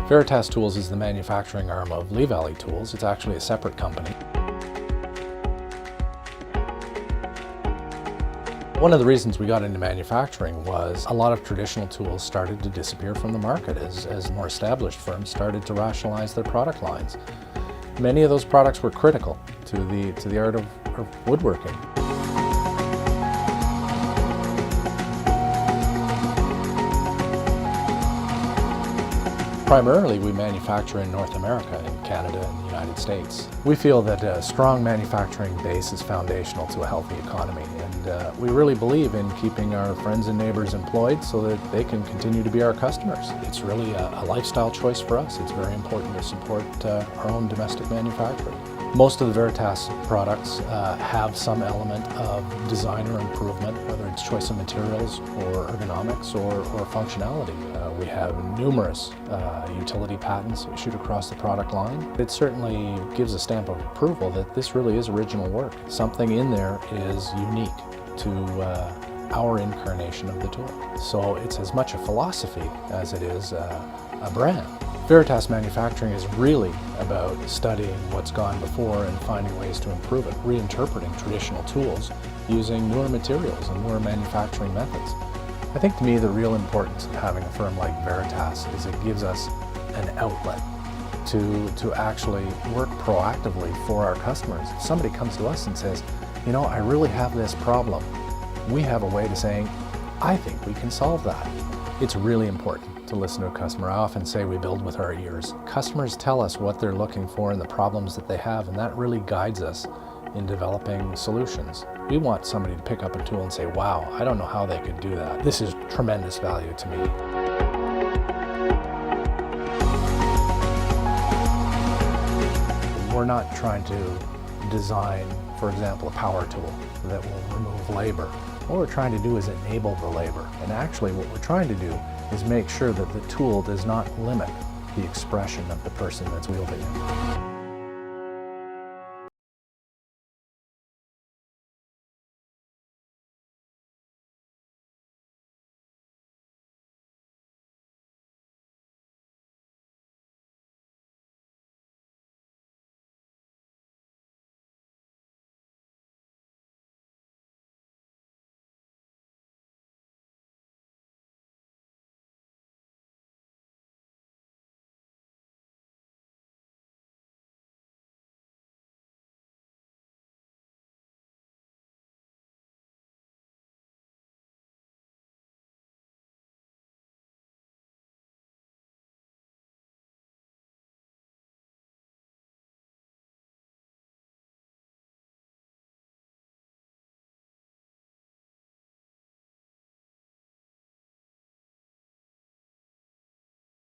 Veritas Tools is the manufacturing arm of Lee Valley Tools. It's actually a separate company. One of the reasons we got into manufacturing was a lot of traditional tools started to disappear from the market as more established firms started to rationalize their product lines. Many of those products were critical to the art of woodworking. Primarily, we manufacture in North America, in Canada and the United States. We feel that a strong manufacturing base is foundational to a healthy economy, and we really believe in keeping our friends and neighbors employed so that they can continue to be our customers. It's really a lifestyle choice for us. It's very important to support our own domestic manufacturing. Most of the Veritas products have some element of design or improvement, whether it's choice of materials or ergonomics or functionality. We have numerous utility patents issued across the product line. It certainly gives a stamp of approval that this really is original work. Something in there is unique to our incarnation of the tool. So it's as much a philosophy as it is a brand. Veritas manufacturing is really about studying what's gone before and finding ways to improve it, reinterpreting traditional tools using newer materials and newer manufacturing methods. I think to me the real importance of having a firm like Veritas is it gives us an outlet to actually work proactively for our customers. If somebody comes to us and says, you know, I really have this problem, we have a way to saying, I think we can solve that. It's really important to listen to a customer. I often say we build with our ears. Customers tell us what they're looking for and the problems that they have, and that really guides us in developing solutions. We want somebody to pick up a tool and say, wow, I don't know how they could do that. This is tremendous value to me. We're not trying to design, for example, a power tool that will remove labor. What we're trying to do is enable the labor. And actually what we're trying to do is make sure that the tool does not limit the expression of the person that's wielding it.